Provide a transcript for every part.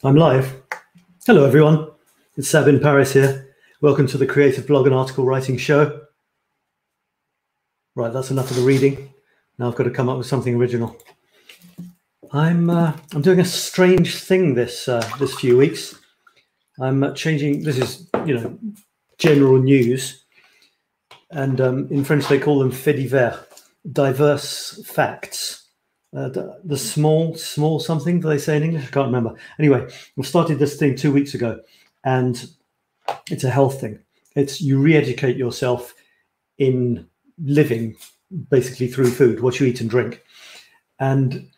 I'm live. Hello, everyone. It's Sabin Paris here. Welcome to the Creative Blog and Article Writing Show. Right, that's enough of the reading. Now I've got to come up with something original. I'm doing a strange thing this few weeks. I'm changing. This is general news, and in French they call them faits divers, diverse facts. The small something, do they say in English? I can't remember. Anyway, I started this thing 2 weeks ago, and it's a health thing. It's you re-educate yourself in living, basically through food, what you eat and drink. And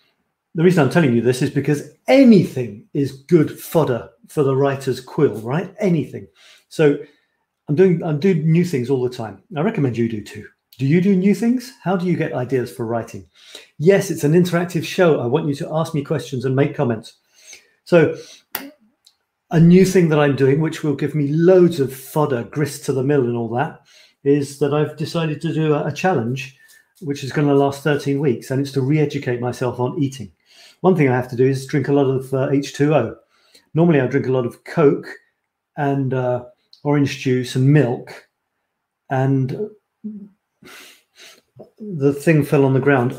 the reason I'm telling you this is because anything is good fodder for the writer's quill, right? Anything. So I'm doing new things all the time. I recommend you do too. Do you do new things? How do you get ideas for writing? Yes, it's an interactive show. I want you to ask me questions and make comments. So a new thing that I'm doing, which will give me loads of fodder, grist to the mill and all that, is that I've decided to do a challenge, which is going to last 13 weeks, and it's to re-educate myself on eating. One thing I have to do is drink a lot of H2O. Normally I drink a lot of Coke and orange juice and milk, and the thing fell on the ground.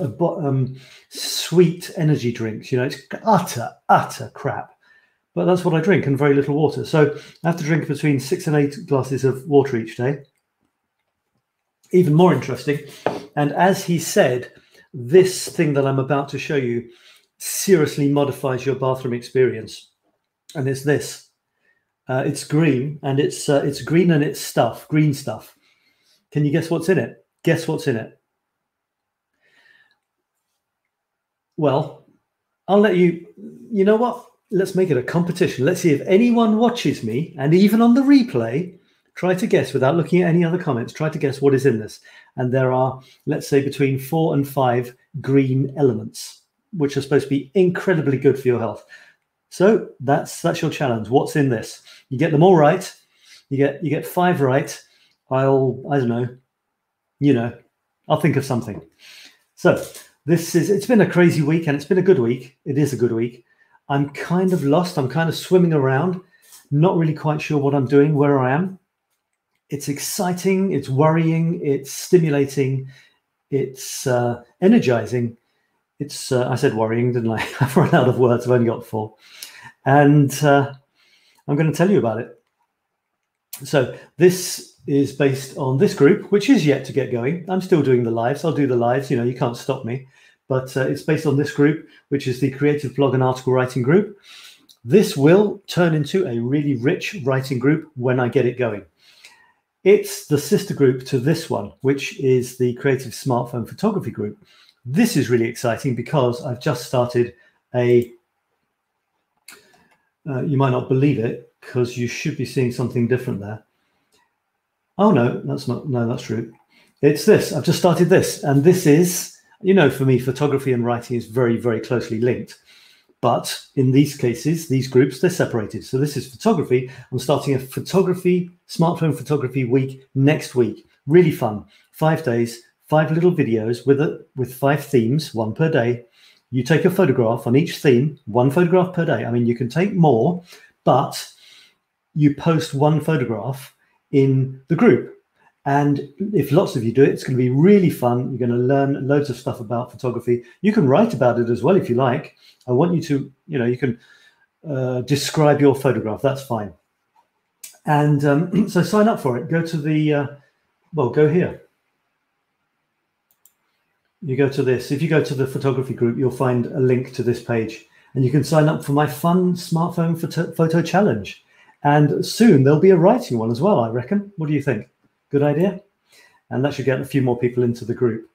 Sweet energy drinks, it's utter crap. But that's what I drink, and very little water. So I have to drink between 6 and 8 glasses of water each day. Even more interesting. And as he said, this thing that I'm about to show you seriously modifies your bathroom experience. And it's this. It's green, and it's green, and it's green stuff. Can you guess what's in it? Guess what's in it? Well, I'll let you. You know what? Let's make it a competition. Let's see if anyone watches me, and even on the replay, try to guess without looking at any other comments. Try to guess what is in this. And there are, let's say, between 4 and 5 green elements, which are supposed to be incredibly good for your health. So that's your challenge. What's in this? You get them all right. You get 5 right. I don't know. I'll think of something. So it's been a crazy week, and it's been a good week. It is a good week. I'm kind of lost. I'm kind of swimming around, not really quite sure what I'm doing, where I am. It's exciting. It's worrying. It's stimulating. It's energizing. It's I said worrying, didn't I? I've run out of words. I've only got 4. And I'm going to tell you about it. So this is based on this group, which is yet to get going. I'm still doing the lives. I'll do the lives. You can't stop me. But it's based on this group, which is the Creative Blog and Article Writing Group. This will turn into a really rich writing group when I get it going. It's the sister group to this one, which is the Creative Smartphone Photography Group. This is really exciting because I've just started you might not believe it, because you should be seeing something different there. Oh, no, that's true. It's this. I've just started this. And this is, for me, photography and writing is very, very closely linked. But in these cases, these groups, they're separated. So this is photography. I'm starting a smartphone photography week next week. Really fun. 5 days, 5 little videos with 5 themes, 1 per day. You take a photograph on each theme, 1 photograph per day. I mean, you can take more, but you post 1 photograph in the group. And if lots of you do it, it's going to be really fun. You're going to learn loads of stuff about photography. You can write about it as well if you like. I want you to, you can describe your photograph. That's fine. And so sign up for it. Go to go here. You go to this. If you go to the photography group, you'll find a link to this page. And you can sign up for my fun smartphone photo challenge. And soon there'll be a writing one as well, I reckon. What do you think? Good idea? And that should get a few more people into the group.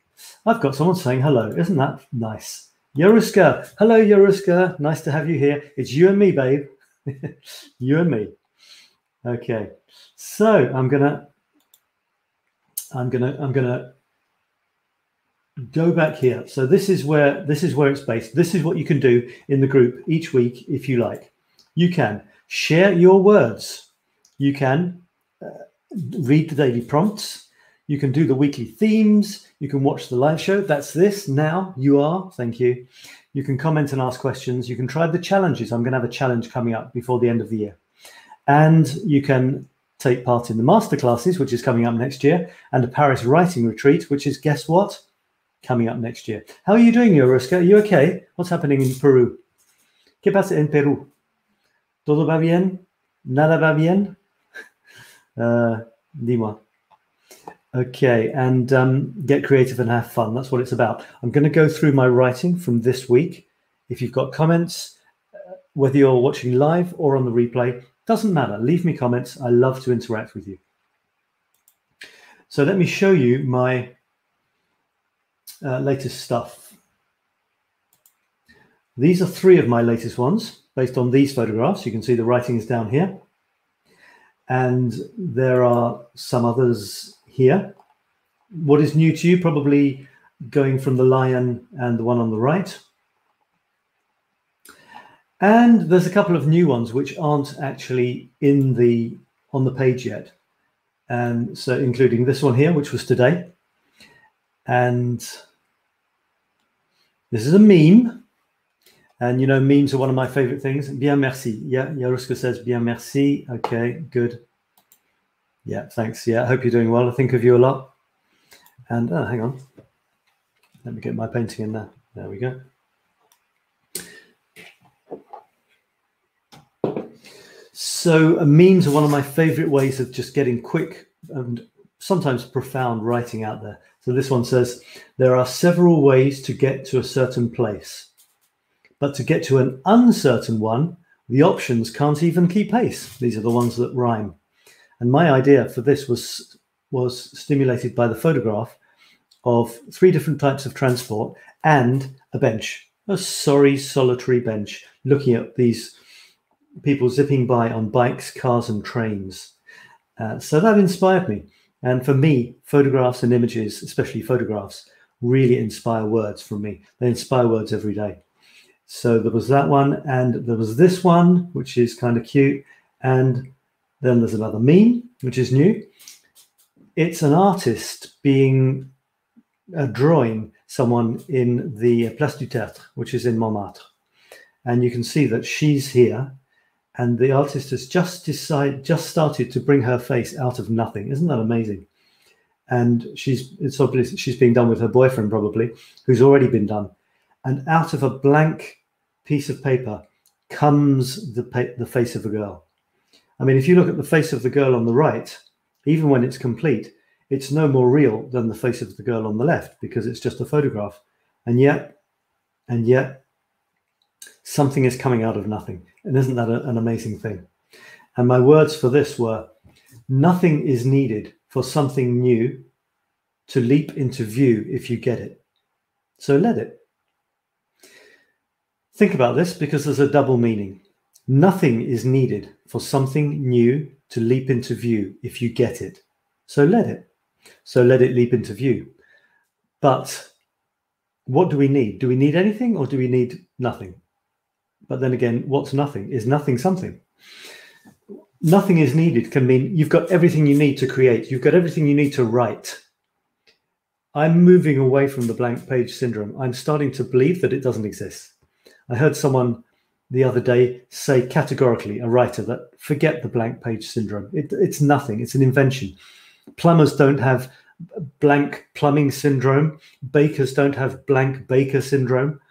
I've got someone saying hello. Isn't that nice? Yoruska. Hello, Yoruska. Nice to have you here. It's you and me, babe. You and me. Okay. So I'm gonna go back here. So this is where it's based. This is what you can do in the group each week if you like. You can share your words. You can read the daily prompts. You can do the weekly themes. You can watch the live show. That's this now. You are. Thank you. You can comment and ask questions. You can try the challenges. I'm going to have a challenge coming up before the end of the year. And you can take part in the masterclasses, which is coming up next year, and the Paris Writing Retreat, which is, guess what? Coming up next year. How are you doing, Yoruska? Are you okay? What's happening in Peru? ¿Qué pasa en Perú? ¿Todo va bien? ¿Nada va bien? Dis-moi. Okay, and get creative and have fun. That's what it's about. I'm going to go through my writing from this week. If you've got comments, whether you're watching live or on the replay, doesn't matter. Leave me comments. I love to interact with you. So let me show you my latest stuff. These are 3 of my latest ones based on these photographs. You can see the writing is down here. And there are some others here. What is new to you? Probably going from the lion and the one on the right. And there's a couple of new ones which aren't actually on the page yet. And so including this one here, which was today. And this is a meme. And, you know, memes are one of my favorite things. Bien merci. Yeah, Yaruska says bien merci. Okay, good. Yeah, thanks. Yeah, I hope you're doing well. I think of you a lot. And, hang on. Let me get my painting in there. There we go. So memes are one of my favorite ways of just getting quick and sometimes profound writing out there. So this one says, there are several ways to get to a certain place. But to get to an uncertain one, the options can't even keep pace. These are the ones that rhyme. And my idea for this was stimulated by the photograph of 3 different types of transport and a bench, a sorry, solitary bench, looking at these people zipping by on bikes, cars, and trains. So that inspired me. And for me, photographs and images, especially photographs, really inspire words from me. They inspire words every day. So there was that one, and there was this one, which is kind of cute. And then there's another meme, which is new. It's an artist drawing someone in the Place du Tertre, which is in Montmartre. And you can see that she's here, and the artist has just started to bring her face out of nothing. Isn't that amazing? And it's obvious she's being done with her boyfriend, probably, who's already been done. And out of a blank piece of paper comes the face of a girl. I mean, if you look at the face of the girl on the right, even when it's complete, it's no more real than the face of the girl on the left, because it's just a photograph. And yet, something is coming out of nothing. And isn't that an amazing thing? And my words for this were, nothing is needed for something new to leap into view if you get it. So let it. Think about this, because there's a double meaning. Nothing is needed for something new to leap into view if you get it. So let it. So let it leap into view. But what do we need? Do we need anything, or do we need nothing? But then again, what's nothing? Is nothing something? Nothing is needed can mean you've got everything you need to create. You've got everything you need to write. I'm moving away from the blank page syndrome. I'm starting to believe that it doesn't exist. I heard someone the other day say categorically, a writer, that forget the blank page syndrome. It's nothing. It's an invention. Plumbers don't have blank plumbing syndrome. Bakers don't have blank baker syndrome.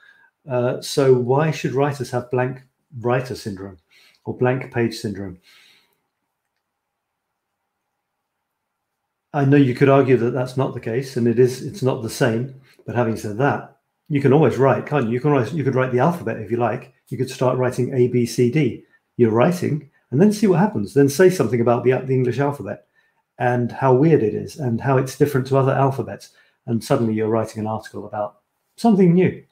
So why should writers have blank writer syndrome or blank page syndrome? I know you could argue that that's not the case, and it's not the same. But having said that, you can always write, can't you? You could write the alphabet if you like. You could start writing A, B, C, D. You're writing, and then see what happens. Then say something about the English alphabet and how weird it is and how it's different to other alphabets. And suddenly you're writing an article about something new.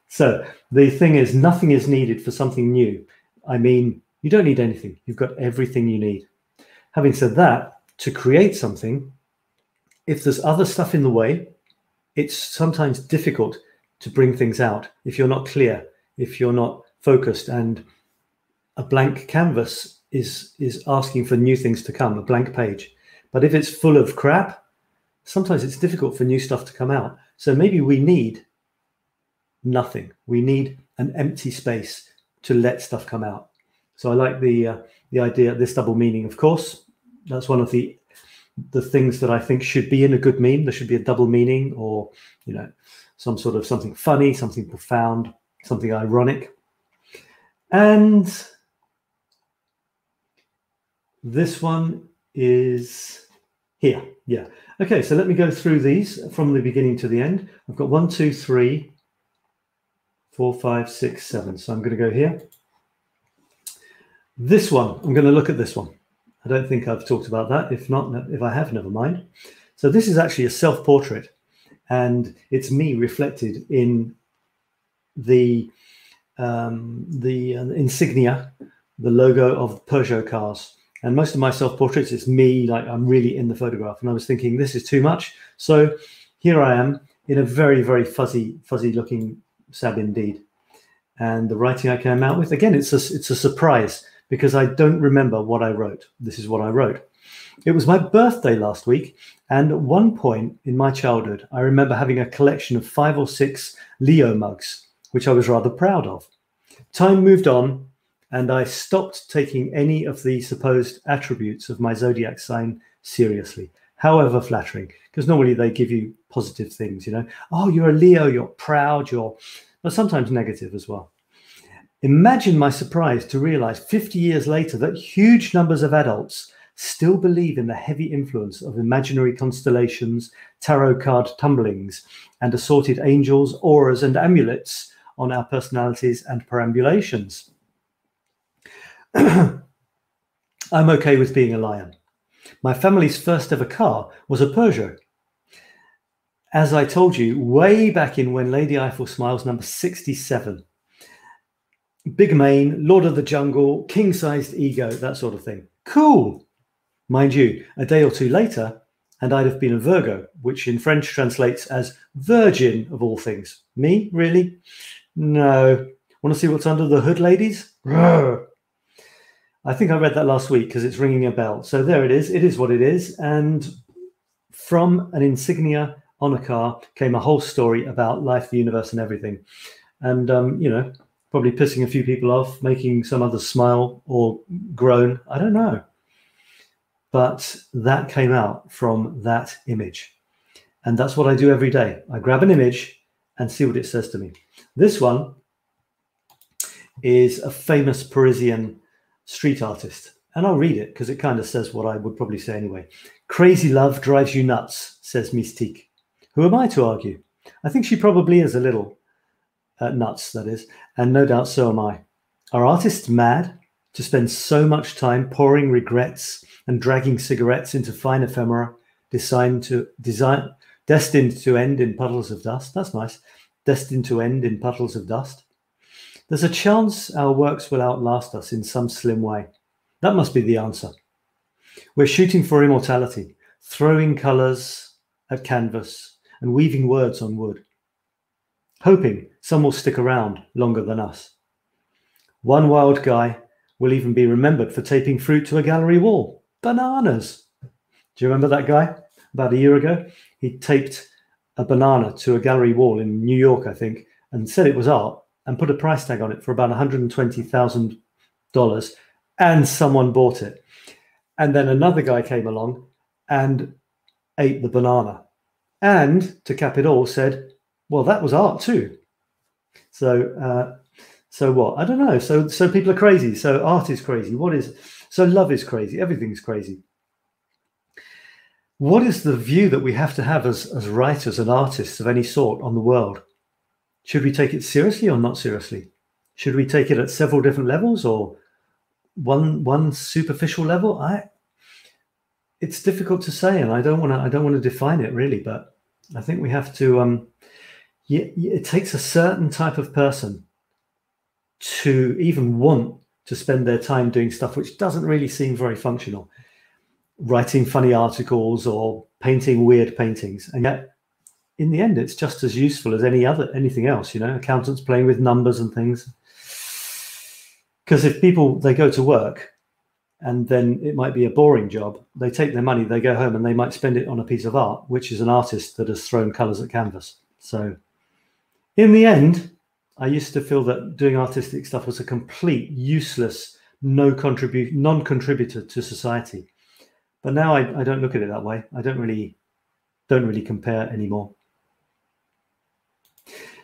So the thing is, nothing is needed for something new. I mean, you don't need anything. You've got everything you need. Having said that, to create something, if there's other stuff in the way, it's sometimes difficult to bring things out if you're not clear, if you're not focused, and a blank canvas is asking for new things to come, a blank page. But if it's full of crap, sometimes it's difficult for new stuff to come out. So maybe we need nothing. We need an empty space to let stuff come out. So I like the idea, this double meaning. Of course, that's one of the things that I think should be in a good meme. There should be a double meaning, or some sort of something funny, something profound, something ironic. And this one is here. Yeah. Okay, so let me go through these from the beginning to the end. I've got 1, 2, 3, 4, 5, 6, 7. So I'm going to go here. This one, I'm going to look at this one. I don't think I've talked about that. If not, if I have, never mind. So this is actually a self-portrait, and it's me reflected in the insignia, the logo of Peugeot cars. And most of my self-portraits, it's me, like I'm really in the photograph. And I was thinking, this is too much. So here I am in a very, very fuzzy looking Sabin Deed. And the writing I came out with, again, it's a surprise, because I don't remember what I wrote. This is what I wrote. It was my birthday last week. And at one point in my childhood, I remember having a collection of 5 or 6 Leo mugs, which I was rather proud of. Time moved on, and I stopped taking any of the supposed attributes of my zodiac sign seriously, however flattering, because normally they give you positive things, Oh, you're a Leo, you're proud, but sometimes negative as well. Imagine my surprise to realize 50 years later that huge numbers of adults still believe in the heavy influence of imaginary constellations, tarot card tumblings, and assorted angels, auras, and amulets on our personalities and perambulations. I'm okay with being a lion. My family's first ever car was a Peugeot. As I told you, way back in When Lady Eiffel Smiles, number 67. Big mane, Lord of the Jungle, king-sized ego, that sort of thing. Cool. Mind you, a day or two later, and I'd have been a Virgo, which in French translates as virgin of all things. Me? Really? No. Want to see what's under the hood, ladies? Rawr. I think I read that last week because it's ringing a bell. So there it is. It is what it is. And from an insignia on a car came a whole story about life, the universe, and everything. And, probably pissing a few people off, making some others smile or groan. I don't know. But that came out from that image. And that's what I do every day. I grab an image and see what it says to me. This one is a famous Parisian street artist. And I'll read it because it kind of says what I would probably say anyway. Crazy love drives you nuts, says Mystique. Who am I to argue? I think she probably is a little nuts, that is. And no doubt so am I. Are artists mad to spend so much time pouring regrets and dragging cigarettes into fine ephemera destined to end in puddles of dust? That's nice. Destined to end in puddles of dust. There's a chance our works will outlast us in some slim way. That must be the answer. We're shooting for immortality, throwing colors at canvas and weaving words on wood, hoping some will stick around longer than us. One wild guy will even be remembered for taping fruit to a gallery wall. Bananas. Do you remember that guy? About a year ago, he taped a banana to a gallery wall in New York, I think, and said it was art and put a price tag on it for about $120,000, and someone bought it. And then another guy came along and ate the banana. And to cap it all, said, well, that was art too. So what? I don't know. So people are crazy. So art is crazy. So love is crazy. Everything's crazy. What is the view that we have to have as writers and artists of any sort on the world? Should we take it seriously or not seriously? Should we take it at several different levels or one superficial level? It's difficult to say, and I don't want to define it really, but I think we have to. It takes a certain type of person to even want to spend their time doing stuff which doesn't really seem very functional, writing funny articles or painting weird paintings, and yet in the end it's just as useful as anything else. Accountants playing with numbers and things. Because if people, they go to work and then it might be a boring job, they take their money, they go home and they might spend it on a piece of art, which is an artist that has thrown colors at canvas. So In the end, I used to feel that doing artistic stuff was a complete useless, non-contributor to society. But now I don't look at it that way. I don't really compare anymore.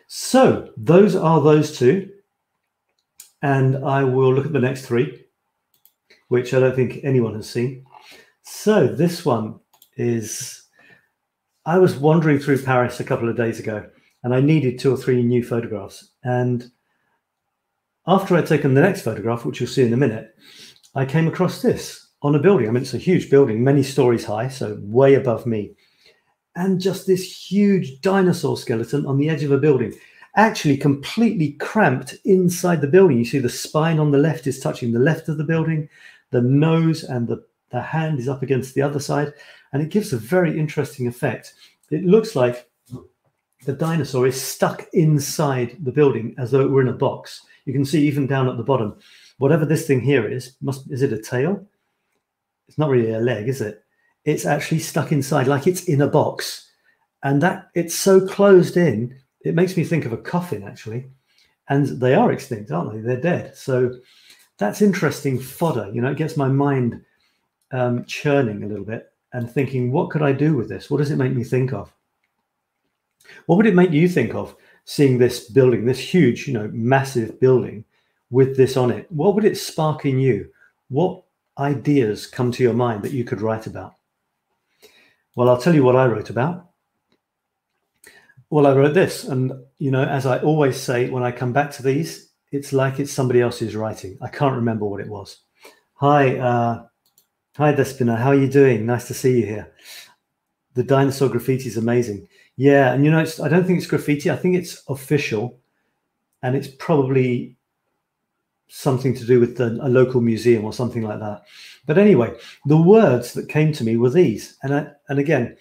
So those are those two. And I will look at the next three, which I don't think anyone has seen. So this one is, I was wandering through Paris a couple of days ago, and I needed 2 or 3 new photographs. And after I'd taken the next photograph, which you'll see in a minute, I came across this on a building. I mean, it's a huge building, many stories high, so way above me. And just this huge dinosaur skeleton on the edge of a building, actually completely cramped inside the building. You see the spine on the left is touching the left of the building. The nose and the hand is up against the other side. And it gives a very interesting effect. It looks like the dinosaur is stuck inside the building as though it were in a box. You can see even down at the bottom, whatever this thing here is it a tail? It's not really a leg, is it? It's actually stuck inside like it's in a box. And that it's so closed in, it makes me think of a coffin, actually. And they are extinct, aren't they? They're dead. So that's interesting fodder. You know, it gets my mind churning a little bit and thinking, what could I do with this? What does it make me think of? What would it make you think of seeing this building, this huge, you know, massive building with this on it? What would it spark in you? What ideas come to your mind that you could write about? Well, I'll tell you what I wrote about. Well, I wrote this, and, you know, as I always say, when I come back to these, it's like it's somebody else's writing. I can't remember what it was. Hi, Despina, how are you doing? Nice to see you here. The dinosaur graffiti is amazing. Yeah, and, you know, I don't think it's graffiti. I think it's official, and it's probably something to do with a local museum or something like that. But anyway, the words that came to me were these. And again,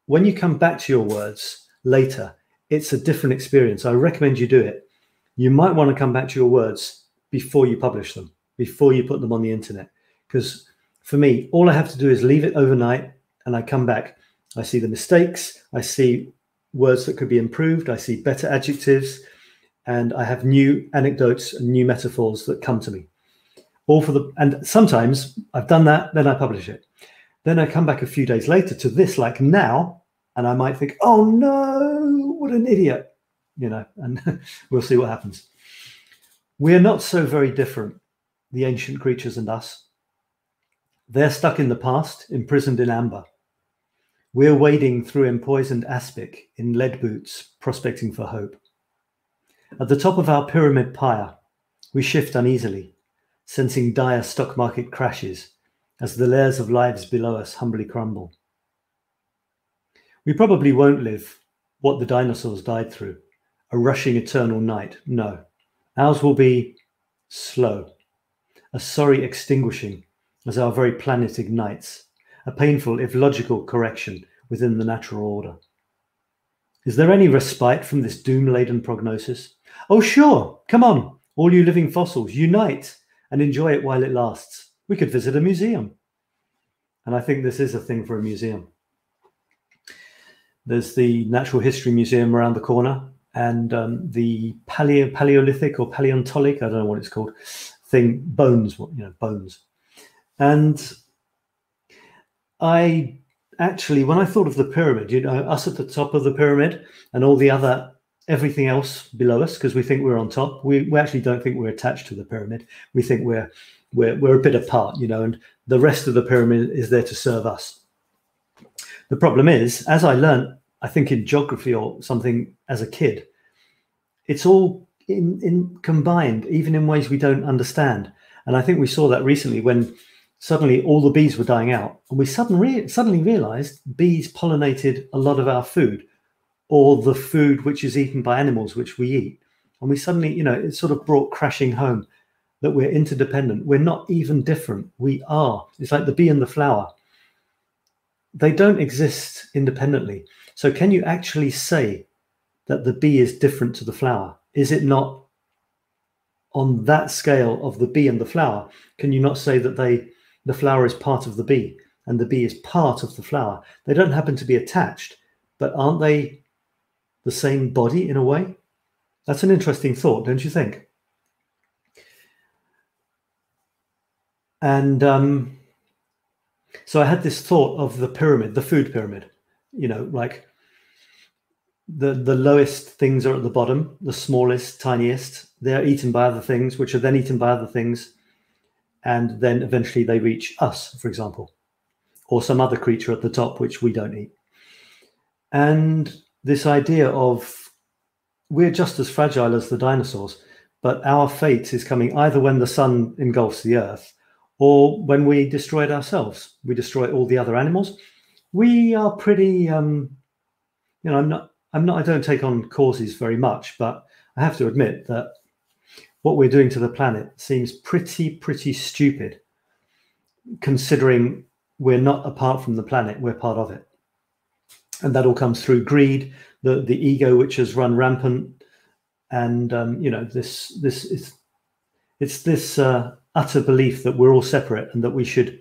when you come back to your words later, it's a different experience. I recommend you do it. You might want to come back to your words before you publish them, before you put them on the internet. Because for me, all I have to do is leave it overnight, and I come back. I see the mistakes. I see words that could be improved. I see better adjectives. And I have new anecdotes and new metaphors that come to me. And sometimes I've done that, then I publish it. Then I come back a few days later to this, like now, and I might think, oh no, what an idiot, you know, and we'll see what happens. We're not so very different, the ancient creatures and us. They're stuck in the past, imprisoned in amber. We're wading through empoisoned aspic in lead boots, prospecting for hope. At the top of our pyramid pyre, we shift uneasily, sensing dire stock market crashes as the layers of lives below us humbly crumble. We probably won't live what the dinosaurs died through, a rushing eternal night. No, ours will be slow, a sorry extinguishing as our very planet ignites, a painful if logical correction within the natural order. Is there any respite from this doom-laden prognosis? Oh, sure. Come on, all you living fossils, unite and enjoy it while it lasts. We could visit a museum. And I think this is a thing for a museum. There's the Natural History Museum around the corner, and the Paleolithic or paleontolic, I don't know what it's called, thing, bones, you know, bones. And I actually, when I thought of the pyramid, you know, us at the top of the pyramid and all the other, everything else below us, because we think we're on top, we actually don't think we're attached to the pyramid. We think we're a bit apart, you know, and the rest of the pyramid is there to serve us. The problem is, as I learned, I think in geography or something as a kid, it's all combined, even in ways we don't understand. And I think we saw that recently when suddenly all the bees were dying out, and we suddenly realized bees pollinated a lot of our food, or the food which is eaten by animals which we eat. And we suddenly, you know, it sort of brought crashing home that we're interdependent. We're not even different. We are. It's like the bee and the flower. They don't exist independently. So can you actually say that the bee is different to the flower? Is it not on that scale of the bee and the flower? Can you not say that the flower is part of the bee and the bee is part of the flower? They don't happen to be attached, but aren't they the same body in a way? That's an interesting thought, don't you think? And so I had this thought of the pyramid, the food pyramid, you know, like the lowest things are at the bottom, the smallest, tiniest. They're eaten by other things, which are then eaten by other things. And then eventually they reach us, for example, or some other creature at the top, which we don't eat. And this idea of we're just as fragile as the dinosaurs, but our fate is coming either when the sun engulfs the earth or when we destroy it ourselves. We destroy all the other animals. We are pretty, you know, I don't take on causes very much, but I have to admit that what we're doing to the planet seems pretty stupid, considering we're not apart from the planet, we're part of it. And that all comes through greed, the ego, which has run rampant. And, you know, it's this utter belief that we're all separate and that we should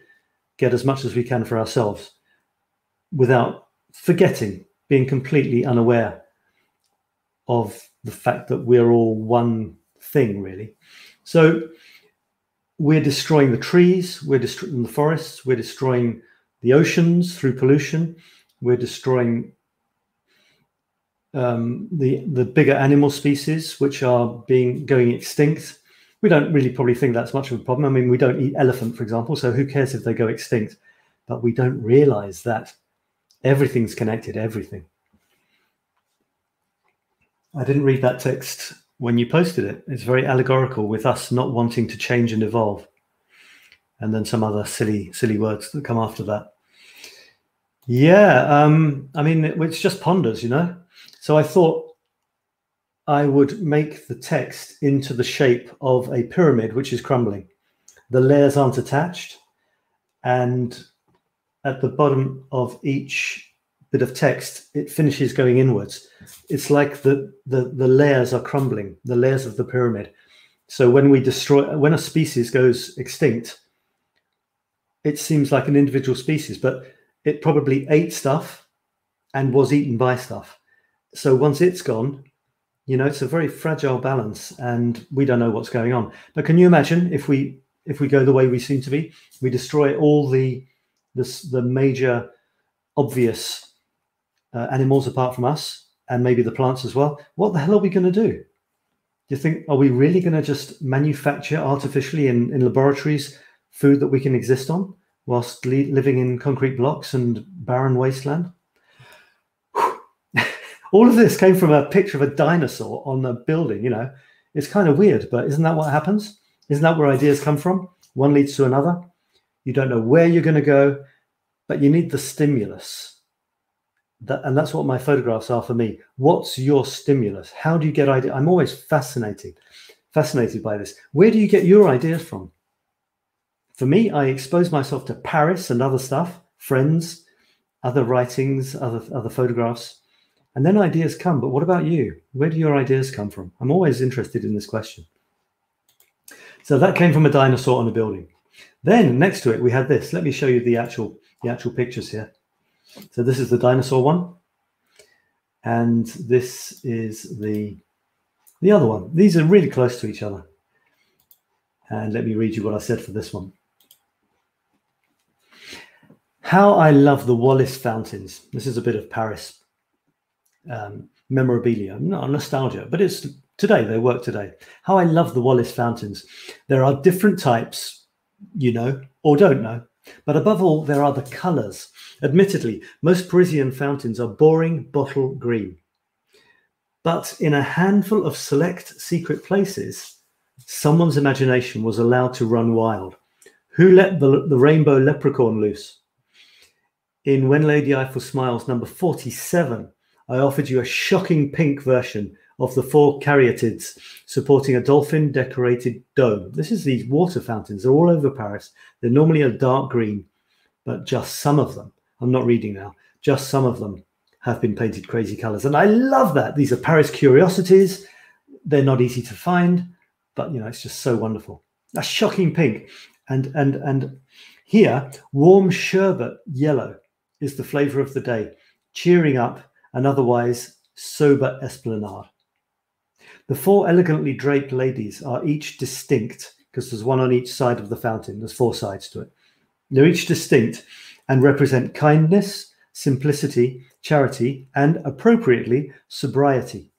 get as much as we can for ourselves without forgetting, being completely unaware of the fact that we're all one thing, really. So we're destroying the trees, we're destroying the forests, we're destroying the oceans through pollution, we're destroying the bigger animal species, which are going extinct. We don't really probably think that's much of a problem. I mean, we don't eat elephant, for example, so who cares if they go extinct? But we don't realize that everything's connected, everything. I didn't read that text when you posted it. It's very allegorical with us not wanting to change and evolve. And then some other silly words that come after that. Yeah, I mean, it's just ponders, you know. So I thought I would make the text into the shape of a pyramid, which is crumbling. The layers aren't attached. And at the bottom of each bit of text, it finishes going inwards. It's like the layers are crumbling, the layers of the pyramid. So when when a species goes extinct, it seems like an individual species, but it probably ate stuff and was eaten by stuff. So once it's gone, you know, it's a very fragile balance and we don't know what's going on. But can you imagine if we go the way we seem to be, we destroy all the major obvious animals apart from us and maybe the plants as well, what the hell are we going to do? Do you think, are we really going to just manufacture artificially in laboratories food that we can exist on whilst living in concrete blocks and barren wasteland? All of this came from a picture of a dinosaur on a building, you know. It's kind of weird, but isn't that what happens? Isn't that where ideas come from? One leads to another. You don't know where you're going to go, but you need the stimulus. And that's what my photographs are for me. What's your stimulus? How do you get ideas? I'm always fascinated by this. Where do you get your ideas from? For me, I expose myself to Paris and other stuff, friends, other writings, other photographs, and then ideas come. But what about you? Where do your ideas come from? I'm always interested in this question. So that came from a dinosaur on a building. Then next to it, we had this. Let me show you the actual pictures here. So this is the dinosaur one. And this is the other one. These are really close to each other. And let me read you what I said for this one. How I love the Wallis fountains. This is a bit of Paris memorabilia, not nostalgia, but it's today, they work today. How I love the Wallis fountains. There are different types, you know, or don't know, but above all, there are the colors. Admittedly, most Parisian fountains are boring bottle green. But in a handful of select secret places, someone's imagination was allowed to run wild. Who let the rainbow leprechaun loose? In When Lady Eiffel Smiles, number 47, I offered you a shocking pink version of the 4 caryatids supporting a dolphin-decorated dome. This is these water fountains. They're all over Paris. They're normally a dark green, but just some of them, I'm not reading now, just some of them have been painted crazy colors. And I love that. These are Paris curiosities. They're not easy to find, but, you know, it's just so wonderful. A shocking pink. And here, warm sherbet yellow is the flavor of the day, cheering up an otherwise sober esplanade. The 4 elegantly draped ladies are each distinct, because there's one on each side of the fountain. There's 4 sides to it. They're each distinct and represent kindness, simplicity, charity, and appropriately, sobriety.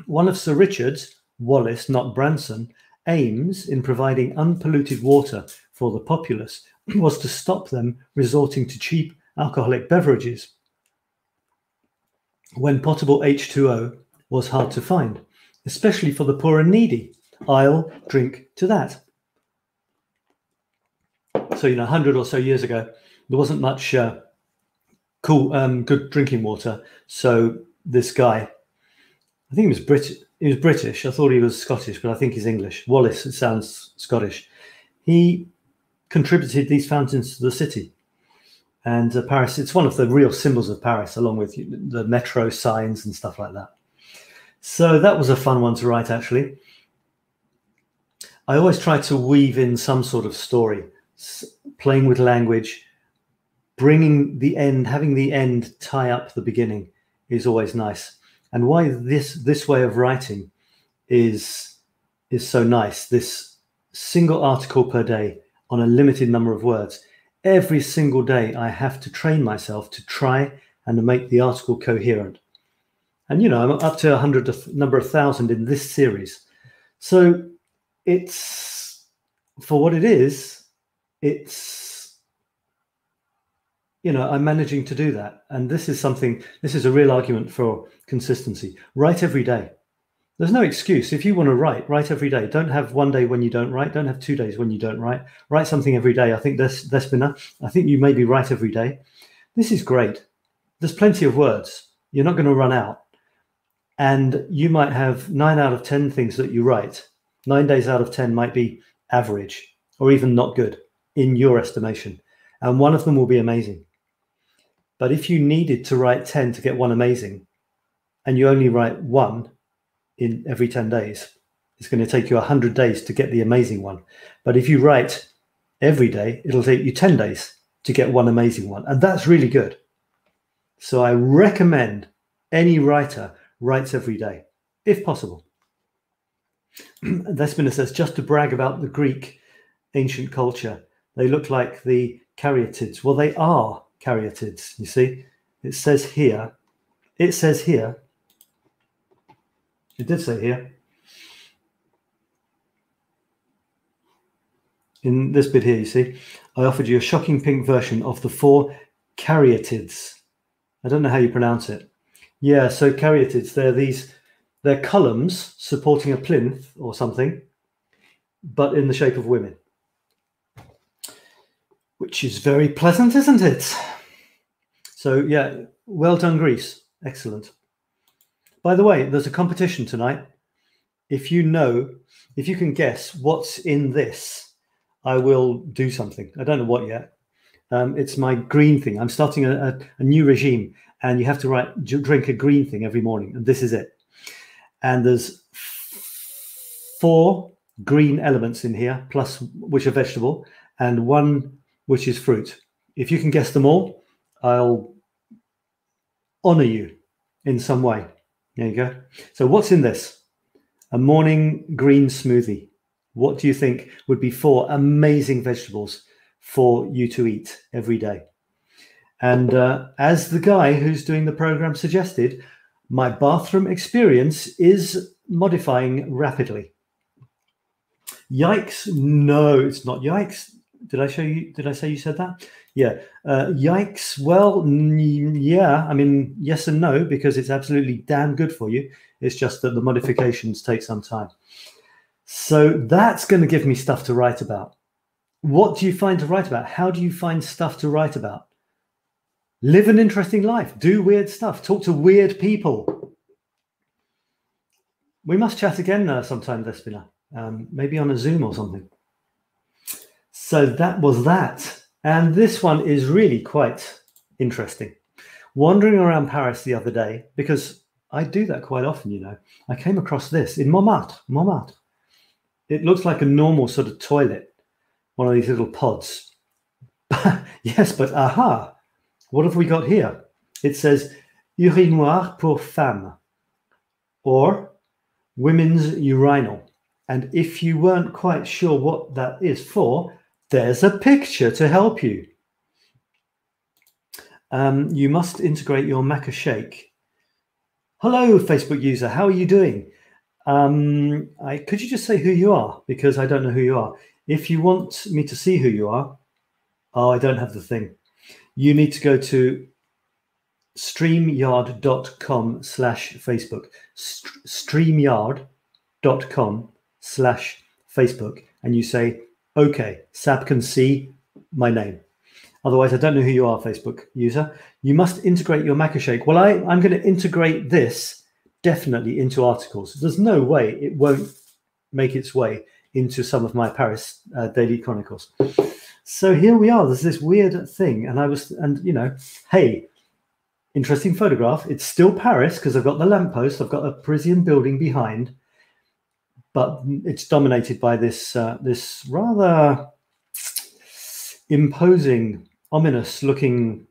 One of Sir Richard's, Wallace, not Branson, aims in providing unpolluted water for the populace was to stop them resorting to cheap alcoholic beverages when potable H2O was hard to find, especially for the poor and needy. I'll drink to that. So, 100 or so years ago, there wasn't much good drinking water. So this guy, I think he was British. He was British. I thought he was Scottish, but I think he's English. Wallace, it sounds Scottish. He contributed these fountains to the city. And Paris, it's one of the real symbols of Paris, along with the metro signs and stuff like that. So that was a fun one to write, actually. I always try to weave in some sort of story, playing with language, bringing the end, having the end tie up the beginning is always nice. And why this way of writing is so nice. This single article per day on a limited number of words. Every single day I have to train myself to try and to make the article coherent. And, I'm up to 100 number of thousand in this series. So it's, for what it is, it's, I'm managing to do that. And this is a real argument for consistency. Write every day. There's no excuse. If you want to write every day. Don't have one day when you don't write. Don't have 2 days when you don't write. Write something every day. I think Despina, I think you maybe write every day. This is great. There's plenty of words. You're not going to run out. And you might have 9 out of 10 things that you write. 9 days out of 10 might be average or even not good in your estimation. And one of them will be amazing. But if you needed to write 10 to get one amazing, and you only write 1 in every 10 days, it's going to take you 100 days to get the amazing one. But if you write every day, it'll take you 10 days to get one amazing one. And that's really good. So I recommend any writer writes every day, if possible. Despina says, just to brag about the Greek ancient culture, they look like the caryatids. Well, they are caryatids, you see. It says here, it did say here, in this bit here, you see, I offered you a shocking pink version of the 4 caryatids. I don't know how you pronounce it. Yeah, so caryatids, they're columns supporting a plinth or something, but in the shape of women, which is very pleasant, isn't it? So yeah, well done, Greece. Excellent. By the way, there's a competition tonight. If you can guess what's in this, I will do something. I don't know what yet. It's my green thing. I'm starting a new regime, and you have to drink a green thing every morning, and this is it. And there's 4 green elements in here, plus which are vegetable, and 1 which is fruit. If you can guess them all, I'll honor you in some way. There you go. So what's in this? A morning green smoothie. What do you think would be 4 amazing vegetables for you to eat every day? And as the guy who's doing the program suggested, my bathroom experience is modifying rapidly. Yikes. No, it's not yikes. Did I say you said that? Yeah. Yikes. Well, yeah. I mean, yes and no, because it's absolutely damn good for you. It's just that the modifications take some time. So that's going to give me stuff to write about. What do you find to write about? How do you find stuff to write about? Live an interesting life. Do weird stuff. Talk to weird people. We must chat again sometime, Despina. Maybe on a Zoom or something. So that was that. And this one is really quite interesting. Wandering around Paris the other day, because I do that quite often, I came across this in Montmartre. It looks like a normal sort of toilet, one of these little pods. Yes, but aha, what have we got here? It says urinoir pour femmes, or women's urinal. And if you weren't quite sure what that is for, there's a picture to help you. You must integrate your Maca Shake. Hello, Facebook user. How are you doing? Could you just say who you are? Because I don't know who you are. If you want me to see who you are, oh, I don't have the thing. You need to go to streamyard.com/Facebook. Streamyard.com/Facebook. And you say, okay, Sab can see my name. Otherwise, I don't know who you are, Facebook user. You must integrate your Maca Shake. Well, I'm going to integrate this definitely into articles. There's no way it won't make its way into some of my Paris daily chronicles. So here we are. There's this weird thing. And you know, hey, interesting photograph. It's still Paris because I've got the lamppost. I've got a Parisian building behind, but it's dominated by this this rather imposing, ominous-looking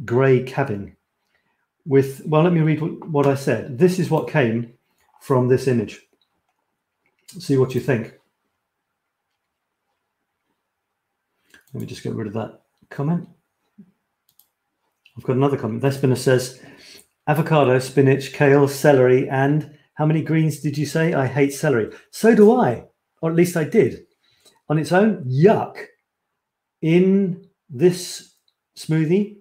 grey cabin with, well, let me read what I said. This is what came from this image. See what you think. Let me just get rid of that comment. I've got another comment. Despina says, avocado, spinach, kale, celery, and how many greens did you say? I hate celery. So do I, or at least I did. On its own, yuck. In this smoothie,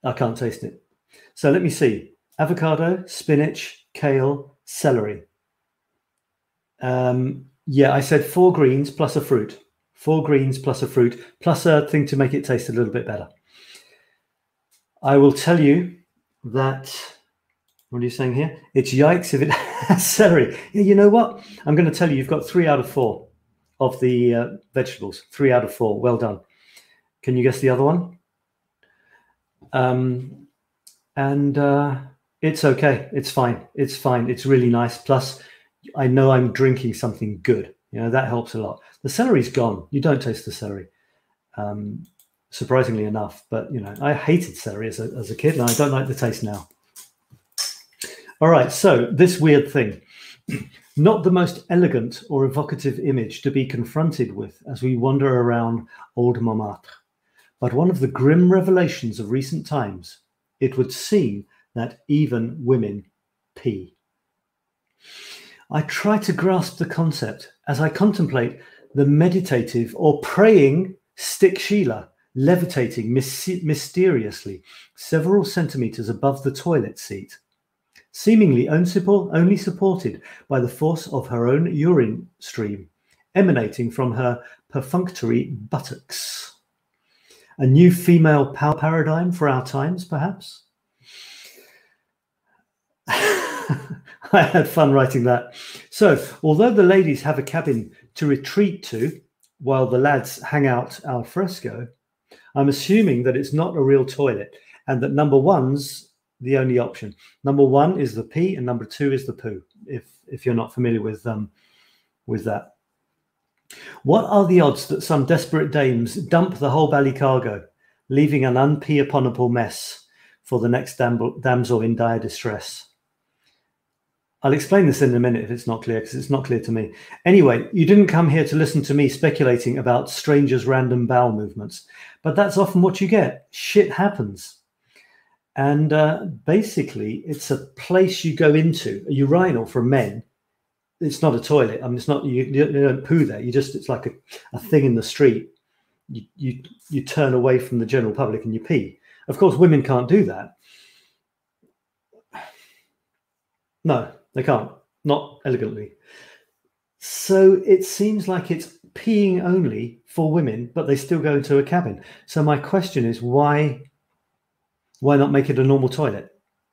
I can't taste it. So let me see. Avocado, spinach, kale, celery. Yeah, I said 4 greens plus a fruit. 4 greens plus a fruit, plus a thing to make it taste a little bit better. I will tell you that, what are you saying here? It's yikes if it has celery. Yeah, you know what? I'm going to tell you, you've got 3 out of 4 of the vegetables. 3 out of 4. Well done. Can you guess the other one? It's okay. It's fine. It's fine. It's really nice. Plus, I know I'm drinking something good. You know, that helps a lot. The celery's gone. You don't taste the celery, surprisingly enough. But, you know, I hated celery as a kid, and I don't like the taste now. All right, so this weird thing. Not the most elegant or evocative image to be confronted with as we wander around Old Montmartre, but one of the grim revelations of recent times. It would seem that even women pee. I try to grasp the concept as I contemplate the meditative or praying stick Sheila levitating mysteriously several centimeters above the toilet seat, seemingly only supported by the force of her own urine stream emanating from her perfunctory buttocks. A new female power paradigm for our times, perhaps? I had fun writing that. So, although the ladies have a cabin to retreat to while the lads hang out al fresco, I'm assuming that it's not a real toilet and that number 1's the only option. Number 1 is the pee and number 2 is the poo, if you're not familiar with that. What are the odds that some desperate dames dump the whole Ballycargo, leaving an unpee-uponable mess for the next damsel in dire distress? I'll explain this in a minute if it's not clear, because it's not clear to me. Anyway, you didn't come here to listen to me speculating about strangers' random bowel movements, but that's often what you get. Shit happens. And basically, it's a place you go into, a urinal for men. It's not a toilet. I mean, it's not, you don't poo there. It's like a thing in the street. You turn away from the general public and you pee. Of course, women can't do that. No, they can't. Not elegantly. So it seems like it's peeing only for women, but they still go into a cabin. So my question is, why not make it a normal toilet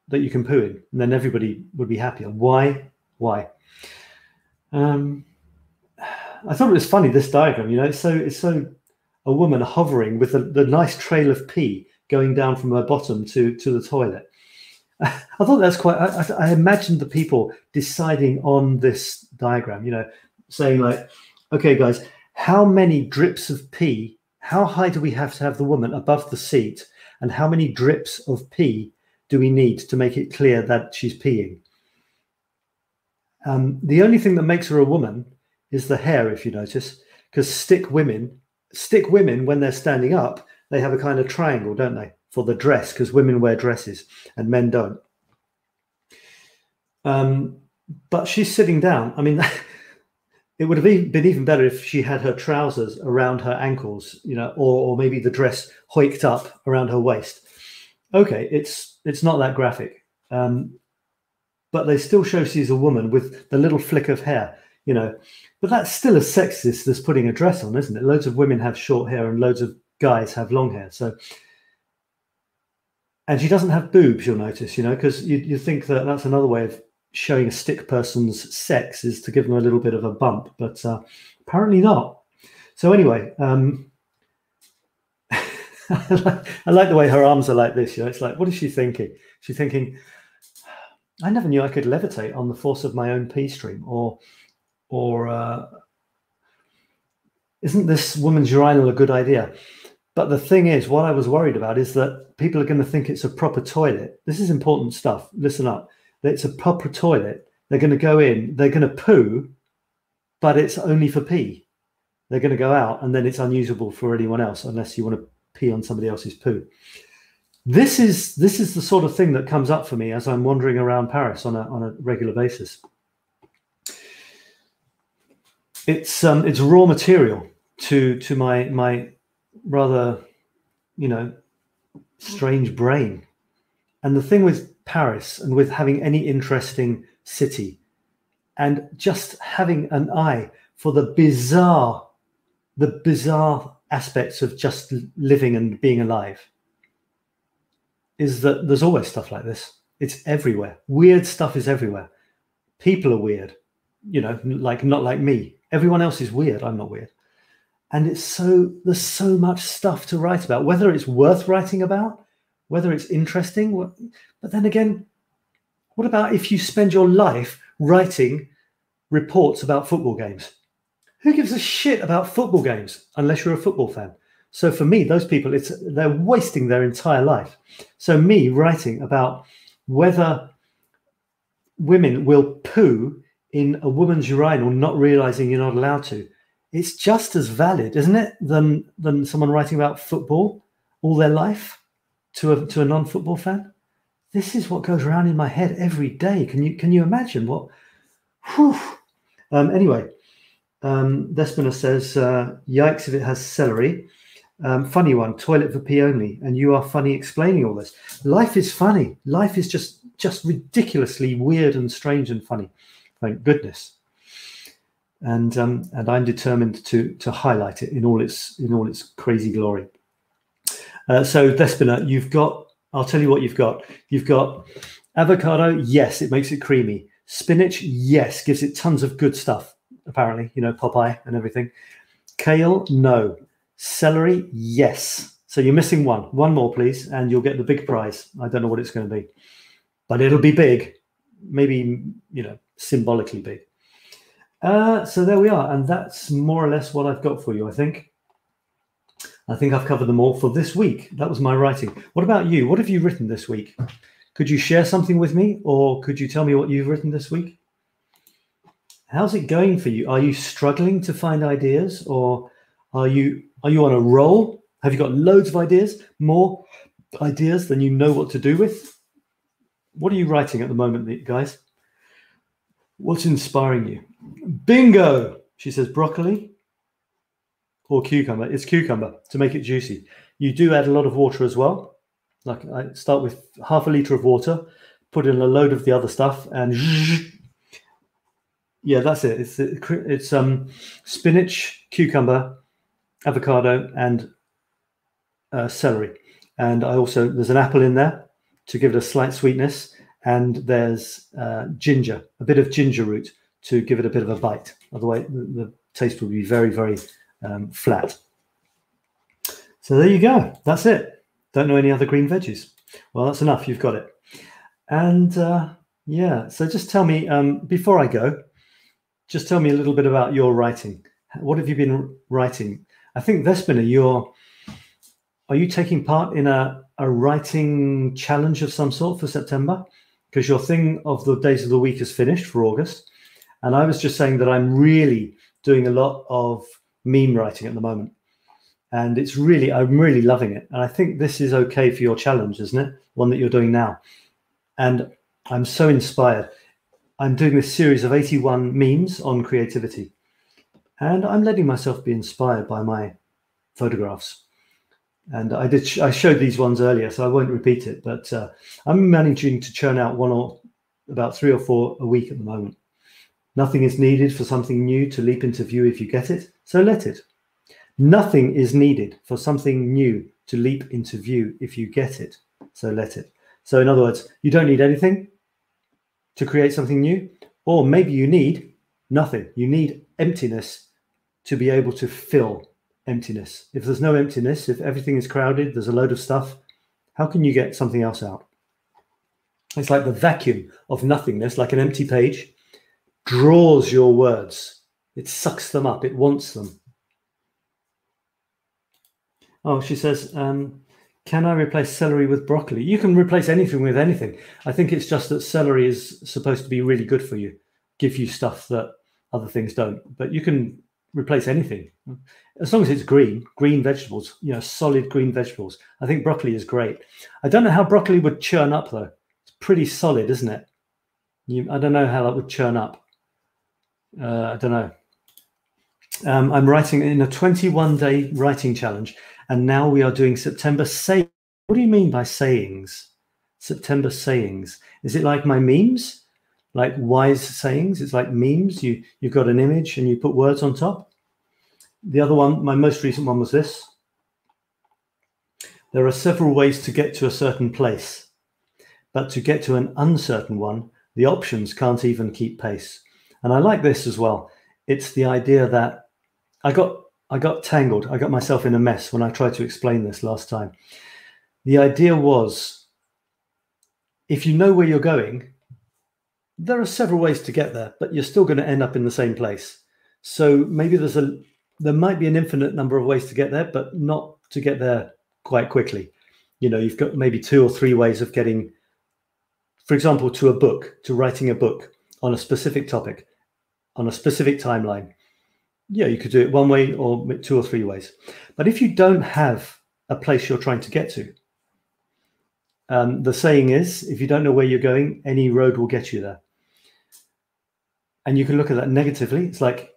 that you can poo in? And then everybody would be happier. Why? I thought it was funny, this diagram, you know, it's so a woman hovering with the nice trail of pee going down from her bottom to the toilet. I thought that's quite, I imagined the people deciding on this diagram, you know, saying like, okay, guys, how many drips of pee, how high do we have to have the woman above the seat? And how many drips of pee do we need to make it clear that she's peeing? The only thing that makes her a woman is the hair, if you notice, because stick women, when they're standing up, they have a kind of triangle, don't they, for the dress, because women wear dresses and men don't. But she's sitting down. I mean, it would have been even better if she had her trousers around her ankles, you know, or maybe the dress hoiked up around her waist. Okay, it's not that graphic, but they still show she's a woman with the little flick of hair, you know. But that's still as sexist as putting a dress on, isn't it? Loads of women have short hair and loads of guys have long hair. So, and she doesn't have boobs, you'll notice, you know, because you think that that's another way of showing a stick person's sex is to give them a little bit of a bump, but apparently not. So anyway, I like the way her arms are like this. You know, it's like, what is she thinking? She's thinking, I never knew I could levitate on the force of my own pee stream, or isn't this woman's urinal a good idea? But the thing is, what I was worried about is that people are going to think it's a proper toilet. This is important stuff. Listen up. It's a proper toilet. They're going to go in, they're going to poo, but it's only for pee. They're going to go out and then it's unusable for anyone else unless you want to pee on somebody else's poo. This is the sort of thing that comes up for me as I'm wandering around Paris on a regular basis. It's raw material to my rather, you know, strange brain. And the thing with Paris and with having any interesting city and just having an eye for the bizarre aspects of just living and being alive is that there's always stuff like this. It's everywhere. Weird stuff is everywhere. People are weird, you know, like not like me. Everyone else is weird. I'm not weird. And there's so much stuff to write about, whether it's worth writing about, whether it's interesting. But then again, what about if you spend your life writing reports about football games? Who gives a shit about football games unless you're a football fan? So for me, those people, they're wasting their entire life. So me writing about whether women will poo in a woman's urinal, not realizing you're not allowed to, it's just as valid, isn't it, than someone writing about football all their life to a non-football fan? This is what goes around in my head every day. Can you imagine what? Whew. Anyway, Despina says, "Yikes if it has celery." Funny one, toilet for pee only, and you are funny explaining all this. Life is funny. Life is just ridiculously weird and strange and funny. Thank goodness. And I'm determined to highlight it in all its crazy glory. So Despina, you've got. I'll tell you what you've got. You've got avocado. Yes, it makes it creamy. Spinach. Yes, gives it tons of good stuff. Apparently, you know, Popeye and everything. Kale. No. Celery. Yes. So you're missing one. One more, please, and you'll get the big prize. I don't know what it's going to be, but it'll be big. Maybe, you know, symbolically big. So there we are, and that's more or less what I've got for you. I think I've covered them all for this week. That was my writing. What about you? What have you written this week? Could you share something with me, or could you tell me what you've written this week? How's it going for you? Are you struggling to find ideas, or are you on a roll? Have you got loads of ideas, more ideas than you know what to do with? What are you writing at the moment, guys? What's inspiring you? Bingo! She says broccoli or cucumber. It's cucumber to make it juicy. You do add a lot of water as well. Like I start with half a liter of water, put in a load of the other stuff, and yeah, that's it. It's spinach, cucumber, avocado, and celery. And there's an apple in there to give it a slight sweetness. And there's ginger, a bit of ginger root to give it a bit of a bite. Otherwise, the taste will be very, very flat. So there you go. That's it. Don't know any other green veggies. Well, that's enough. You've got it. And yeah, so just tell me, before I go, just tell me a little bit about your writing. What have you been writing? I think, Despina, are you taking part in a writing challenge of some sort for September? Because your thing of the days of the week is finished for August. And I was just saying that I'm really doing a lot of meme writing at the moment. And I'm really loving it. And I think this is okay for your challenge, isn't it? One that you're doing now. And I'm so inspired. I'm doing this series of 81 memes on creativity. And I'm letting myself be inspired by my photographs. And I showed these ones earlier, so I won't repeat it. But I'm managing to churn out about 3 or 4 a week at the moment. Nothing is needed for something new to leap into view if you get it, so let it. Nothing is needed for something new to leap into view if you get it, so let it. So in other words, you don't need anything to create something new, or maybe you need nothing. You need emptiness to be able to fill emptiness. If there's no emptiness, if everything is crowded, there's a load of stuff, how can you get something else out? It's like the vacuum of nothingness, like an empty page, draws your words. It sucks them up. It wants them. Oh, she says, can I replace celery with broccoli? You can replace anything with anything. I think it's just that celery is supposed to be really good for you, give you stuff that other things don't. But you can replace anything as long as it's green vegetables, solid green vegetables. I think broccoli is great. I don't know how broccoli would churn up though. It's pretty solid, isn't it? I don't know how that would churn up. I don't know. I'm writing in a 21-day writing challenge, and now we are doing September sayings. What do you mean by sayings? September sayings. Is it like my memes? Like wise sayings? It's like memes. You've got an image and you put words on top. The other one, my most recent one was this. There are several ways to get to a certain place, but to get to an uncertain one, the options can't even keep pace. And I like this as well. It's the idea that I got tangled. I got myself in a mess when I tried to explain this last time. The idea was, if you know where you're going, there are several ways to get there, but you're still going to end up in the same place. So maybe there might be an infinite number of ways to get there, but not to get there quite quickly. You've got maybe 2 or 3 ways of getting, for example, to writing a book on a specific topic, on a specific timeline. Yeah, you could do it one way or 2 or 3 ways. But if you don't have a place you're trying to get to, the saying is, if you don't know where you're going, any road will get you there. And you can look at that negatively. It's like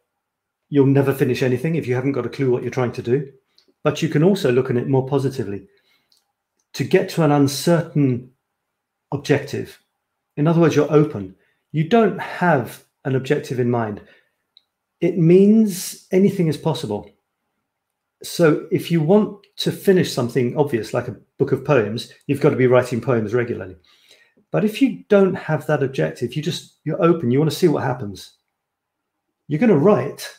you'll never finish anything if you haven't got a clue what you're trying to do. But you can also look at it more positively. To get to an uncertain objective, in other words, you're open. You don't have an objective in mind. It means anything is possible. So if you want to finish something obvious, like a book of poems, you've got to be writing poems regularly. But if you don't have that objective, you're open, you want to see what happens. You're going to write,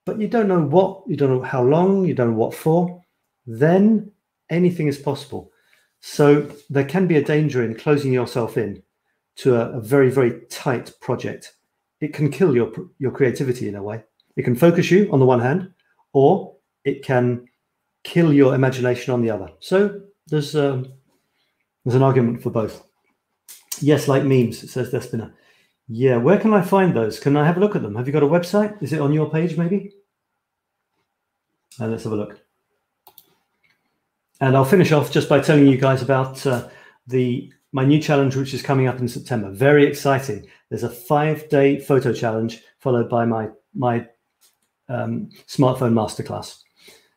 but you don't know what, you don't know how long, you don't know what for, then anything is possible. So there can be a danger in closing yourself in to a very, very tight project. It can kill your creativity in a way. It can focus you on the one hand, or it can kill your imagination on the other. So there's an argument for both. Yes, like memes, it says Despina. Yeah, where can I find those? Can I have a look at them? Have you got a website? Is it on your page maybe? Let's have a look. And I'll finish off just by telling you guys about my new challenge, which is coming up in September. Very exciting. There's a 5-day photo challenge followed by my smartphone masterclass.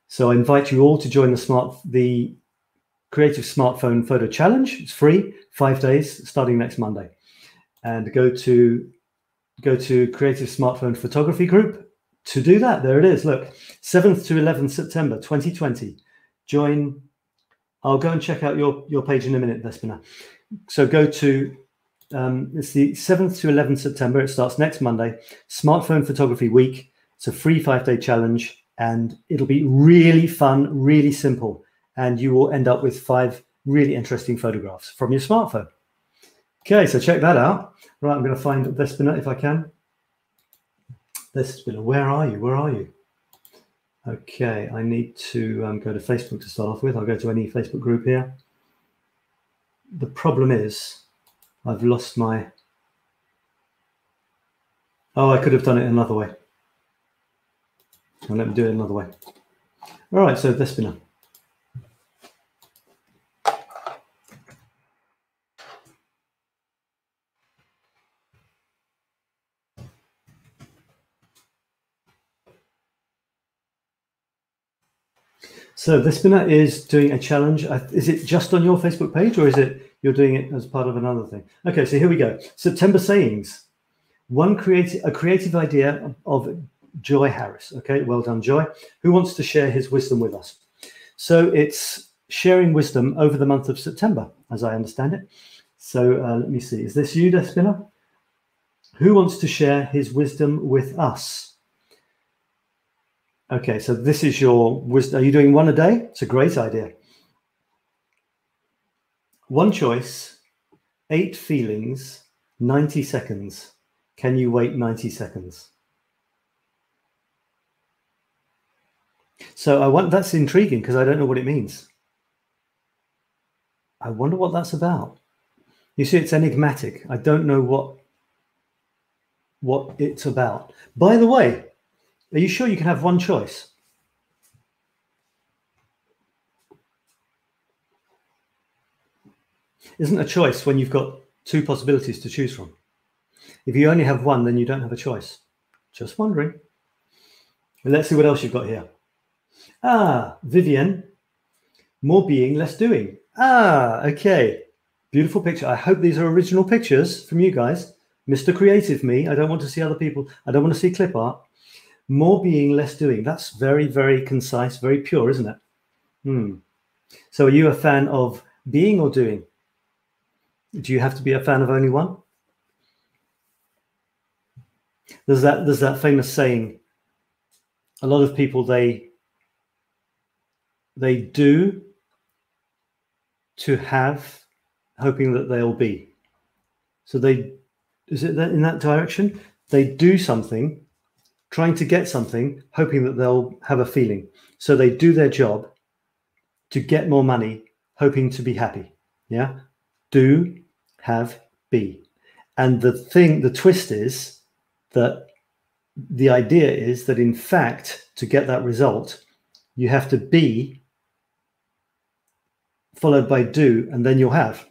So I invite you all to join the Creative Smartphone Photo Challenge. It's free, 5 days, starting next Monday. And go to Creative Smartphone Photography Group to do that. There it is. Look, 7th to 11th September 2020. Join. I'll go and check out your page in a minute, Despina. So go to, it's the 7th to 11th September. It starts next Monday. Smartphone Photography Week. It's a free 5-day challenge, and it'll be really fun, really simple. And you will end up with 5 really interesting photographs from your smartphone. Okay, so check that out. Right, I'm going to find Despina if I can. Despina, where are you? Where are you? Okay, I need to go to Facebook to start off with. I'll go to any Facebook group here. The problem is I've lost my Oh, I could have done it another way. Well, let me do it another way. All right, so Despina. So Despina is doing a challenge. Is it just on your Facebook page, or is it you're doing it as part of another thing? Okay, so here we go. September sayings. A creative idea of Joy Harris. Okay, well done, Joy. Who wants to share his wisdom with us? So it's sharing wisdom over the month of September, as I understand it. So let me see. Is this you, Despina? Who wants to share his wisdom with us? Okay, so this is your wisdom. Are you doing one a day? It's a great idea. One choice, 8 feelings, 90 seconds. Can you wait 90 seconds? So that's intriguing because I don't know what it means. I wonder what that's about. You see, it's enigmatic. I don't know what it's about. By the way, are you sure you can have one choice? Isn't a choice when you've got 2 possibilities to choose from? If you only have one, then you don't have a choice. Just wondering. Let's see what else you've got here. Vivian, more being, less doing. Okay. Beautiful picture. I hope these are original pictures from you guys. Mr. Creative Me. I don't want to see other people. I don't want to see clip art. More being, less doing. That's very, very concise, very pure, isn't it? So are you a fan of being or doing? Do you have to be a fan of only one? There's that famous saying, a lot of people, they do to have, hoping that they'll be. So is it in that direction? They do something, trying to get something, hoping that they'll have a feeling. So they do their job to get more money, hoping to be happy. Yeah? Do, have, be. And the twist is that the idea is that, in fact, to get that result, you have to be followed by do, and then you'll have.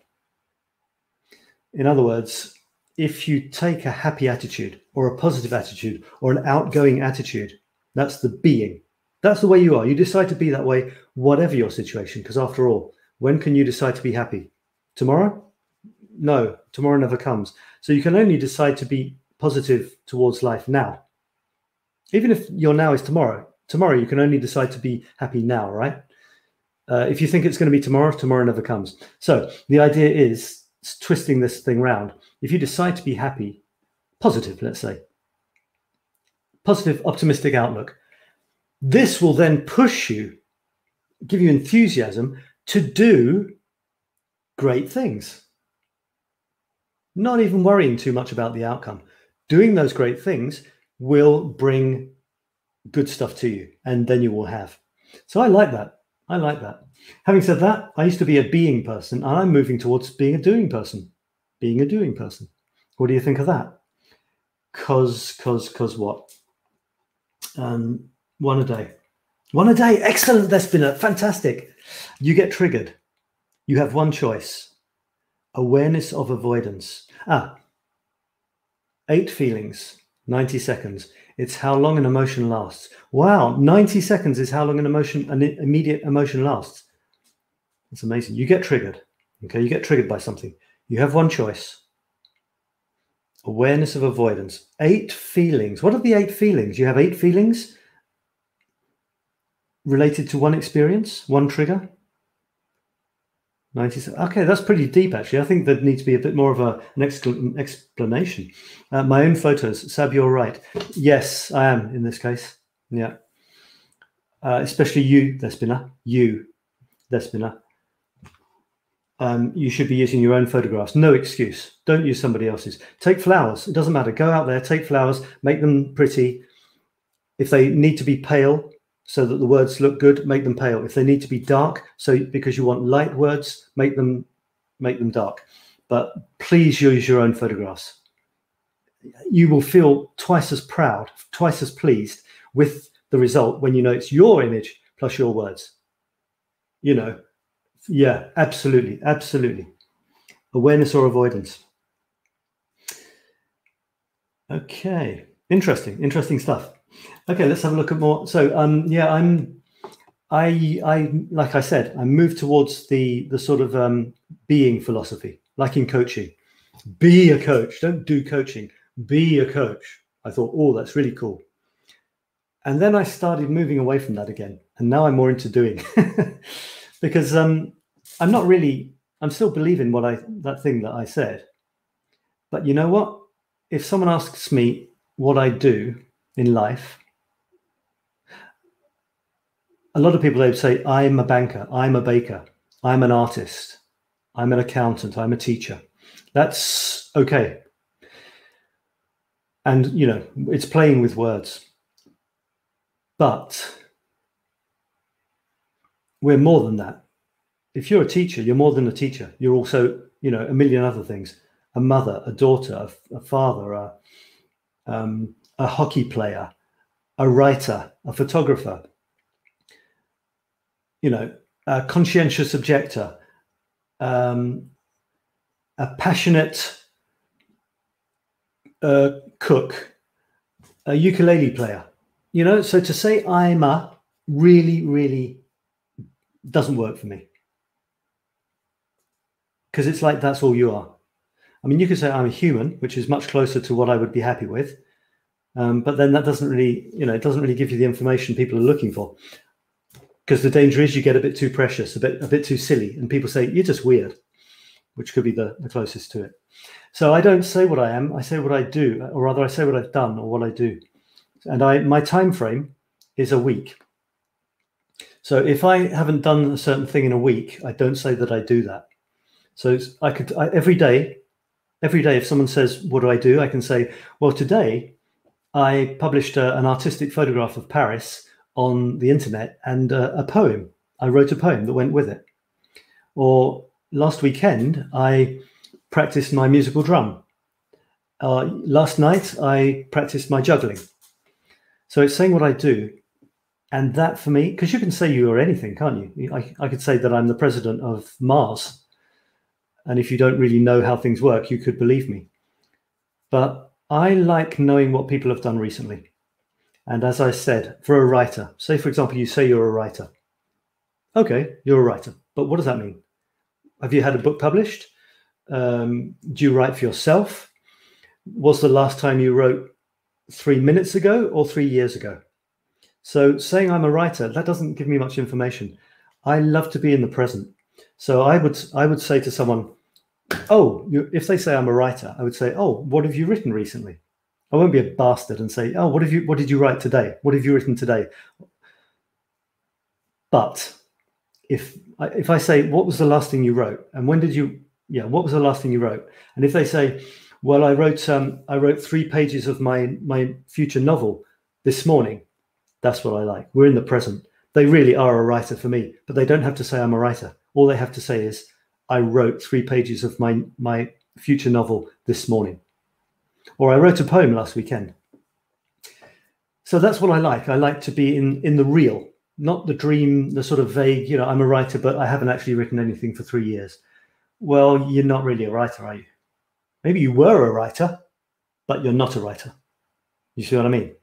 In other words, if you take a happy attitude or a positive attitude or an outgoing attitude, that's the being. That's the way you are. You decide to be that way, whatever your situation, because after all, when can you decide to be happy? Tomorrow? No, tomorrow never comes. So you can only decide to be positive towards life now. Even if your now is tomorrow, you can only decide to be happy now, right? If you think it's going to be tomorrow, tomorrow never comes. So the idea is twisting this thing round. If you decide to be happy, positive, let's say, positive, optimistic outlook, this will then push you, give you enthusiasm to do great things. Not even worrying too much about the outcome. Doing those great things will bring good stuff to you, and then you will have. So I like that. I like that. Having said that, I used to be a being person, and I'm moving towards being a doing person. Being a doing person. What do you think of that? Cause what? One a day. One a day. Excellent, Despina. Fantastic. You get triggered. You have one choice. Awareness of avoidance. 8 feelings, 90 seconds. It's how long an emotion lasts. Wow, 90 seconds is how long an immediate emotion lasts. It's amazing. You get triggered. Okay, you get triggered by something. You have one choice. Awareness of avoidance. 8 feelings. What are the 8 feelings? You have 8 feelings related to one experience, one trigger. 90. Okay, that's pretty deep, actually. I think there needs to be a bit more of an explanation. My own photos. Sab, you're right. Yes, I am in this case. Yeah. Especially you, Despina. You, Despina. You should be using your own photographs. No excuse. Don't use somebody else's. Take flowers. It doesn't matter. Go out there, take flowers, make them pretty. If they need to be pale so that the words look good, make them pale. If they need to be dark, so because you want light words, make them dark. But please use your own photographs. you will feel twice as proud, twice as pleased with the result when you know it's your image plus your words. You know, yeah, absolutely, absolutely. Awareness or avoidance. Okay, interesting stuff. Okay, let's have a look at more. So, yeah, I like I said, I moved towards the sort of being philosophy, like in coaching. Be a coach. Don't do coaching. Be a coach. I thought, oh, that's really cool. And then I started moving away from that again, and now I'm more into doing, because I'm not really. I'm still believing that thing that I said. But you know what? If someone asks me what I do in life, a lot of people, they'd say, I'm a banker, I'm a baker, I'm an artist, I'm an accountant, I'm a teacher. That's okay. And, you know, it's playing with words. But we're more than that. If you're a teacher, you're more than a teacher. You're also, you know, a million other things. A mother, a daughter, a father, a hockey player, a writer, a photographer, you know, a conscientious objector, a passionate cook, a ukulele player, you know. So to say I'm a really doesn't work for me, because it's like that's all you are. I mean, you could say I'm a human, which is much closer to what I would be happy with, but then that doesn't really, you know, it doesn't really give you the information people are looking for. Because the danger is you get a bit too precious, a bit too silly, and people say you're just weird, which could be the closest to it. So I don't say what I am; I say what I do, or rather, I say what I've done or what I do. And my time frame is a week. So if I haven't done a certain thing in a week, I don't say that I do that. So every day, if someone says, "What do I do?" I can say, "Well, today I published an artistic photograph of Paris on the internet and a poem. I wrote a poem that went with it." Or last weekend, I practiced my musical drum. Last night, I practiced my juggling. So it's saying what I do. And that for me, because you can say you are anything, can't you? I could say that I'm the president of Mars. And if you don't really know how things work, you could believe me. But I like knowing what people have done recently. And as I said, for a writer, say, for example, you say you're a writer. Okay, you're a writer. But what does that mean? Have you had a book published? Do you write for yourself? Was the last time you wrote 3 minutes ago or 3 years ago? So saying I'm a writer, that doesn't give me much information. I love to be in the present. So I would say to someone, oh, if they say I'm a writer, I would say, oh, what have you written recently? I won't be a bastard and say, oh, what did you write today? What have you written today? But if I say, what was the last thing you wrote? And when did you, what was the last thing you wrote? And if they say, well, I wrote 3 pages of my future novel this morning, that's what I like. We're in the present. They really are a writer for me, but they don't have to say I'm a writer. All they have to say is, I wrote 3 pages of my future novel this morning. Or I wrote a poem last weekend. So that's what I like. I like to be in the real, not the dream, the sort of vague, I'm a writer, but I haven't actually written anything for 3 years. Well, you're not really a writer, are you? Maybe you were a writer, but you're not a writer. You see what I mean?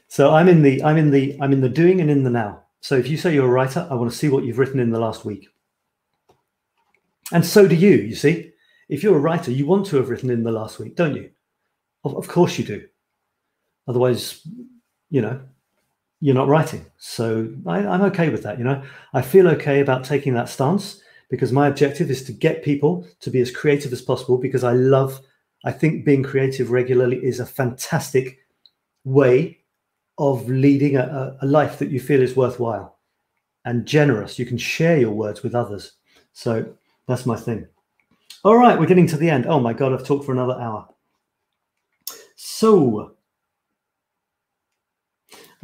So I'm in the doing and in the now. So if you say you're a writer, I want to see what you've written in the last week. And so do you see. If you're a writer, you want to have written in the last week, don't you? Of course you do. Otherwise, you're not writing. So I'm okay with that, I feel okay about taking that stance, because my objective is to get people to be as creative as possible, because I think being creative regularly is a fantastic way of leading a life that you feel is worthwhile and generous. You can share your words with others. So that's my thing. All right, we're getting to the end. Oh my God, I've talked for another hour. So,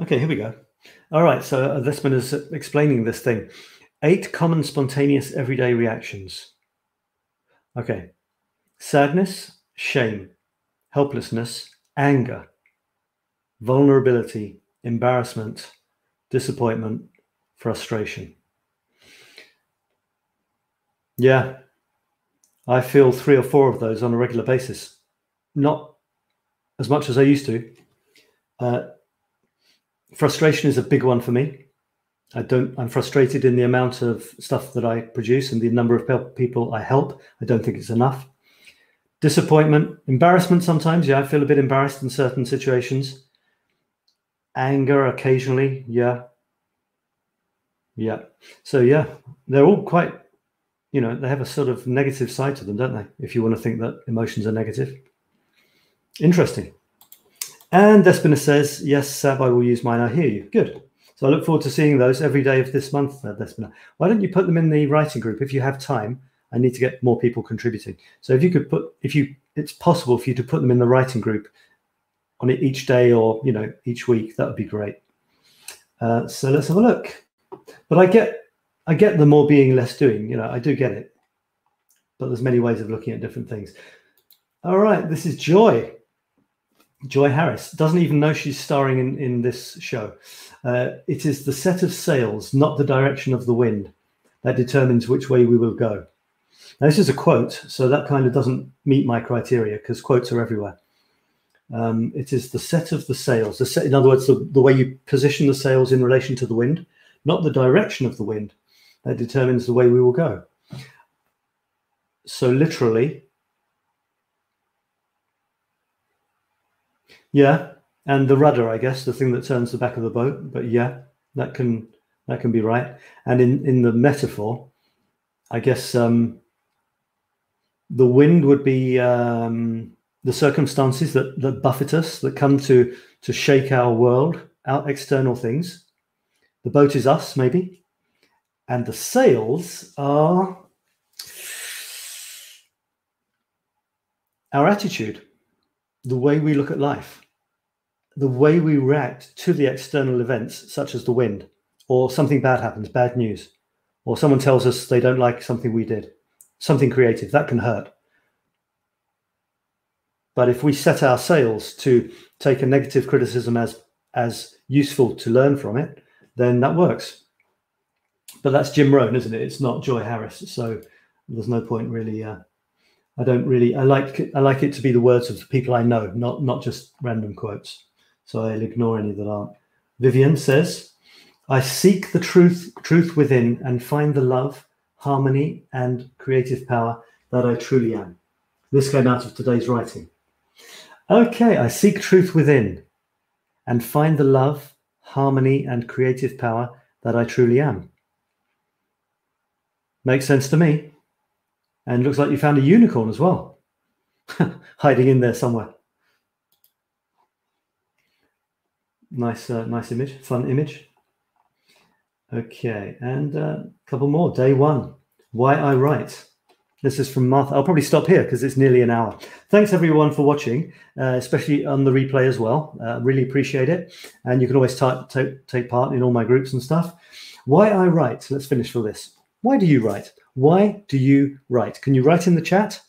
okay, here we go. All right, so this one is explaining this thing. 8 common spontaneous everyday reactions. Okay, sadness, shame, helplessness, anger, vulnerability, embarrassment, disappointment, frustration. Yeah, I feel 3 or 4 of those on a regular basis. Not as much as I used to. Frustration is a big one for me. I'm frustrated in the amount of stuff that I produce and the number of people I help. I don't think it's enough. Disappointment, embarrassment sometimes. Yeah, I feel a bit embarrassed in certain situations. Anger occasionally. Yeah. So yeah, they're all quite, they have a sort of negative side to them, don't they? If you want to think that emotions are negative. Interesting. And Despina says, yes, Sab, I will use mine. I hear you. Good. So I look forward to seeing those every day of this month, Despina. Why don't you put them in the writing group? If you have time, I need to get more people contributing. So if you could it's possible for you to put them in the writing group on each day or, each week, that would be great. So let's have a look. But I get the more being, less doing, I do get it. But there's many ways of looking at different things. All right, this is Joy. Joy Harris doesn't even know she's starring in this show. It is the set of sails, not the direction of the wind, that determines which way we will go. Now, this is a quote, so that kind of doesn't meet my criteria because quotes are everywhere. It is the set of the sails. In other words, the way you position the sails in relation to the wind, not the direction of the wind, that determines the way we will go. So literally, yeah, and the rudder, I guess, the thing that turns the back of the boat. But yeah, that can be right. And in the metaphor, I guess the wind would be the circumstances that buffet us, that come to shake our world, our external things. The boat is us, maybe. And the sails are our attitude, the way we look at life, the way we react to the external events, such as the wind, or something bad happens, bad news, or someone tells us they don't like something we did, something creative, that can hurt. But if we set our sails to take a negative criticism as useful to learn from it, then that works. But that's Jim Rohn, isn't it? It's not Joy Harris. So there's no point really. I like it to be the words of the people I know, not just random quotes. So I'll ignore any that aren't. Vivian says, I seek the truth within and find the love, harmony, and creative power that I truly am. This came out of today's writing. Okay, I seek truth within and find the love, harmony, and creative power that I truly am. Makes sense to me. And looks like you found a unicorn as well, hiding in there somewhere. Nice image, fun image. Okay, and a couple more. Day 1, Why I Write. This is from Martha. I'll probably stop here because it's nearly an hour. Thanks everyone for watching, especially on the replay as well. Really appreciate it. And you can always take part in all my groups and stuff. Why I write. Let's finish for this. Why do you write? Why do you write? Can you write in the chat?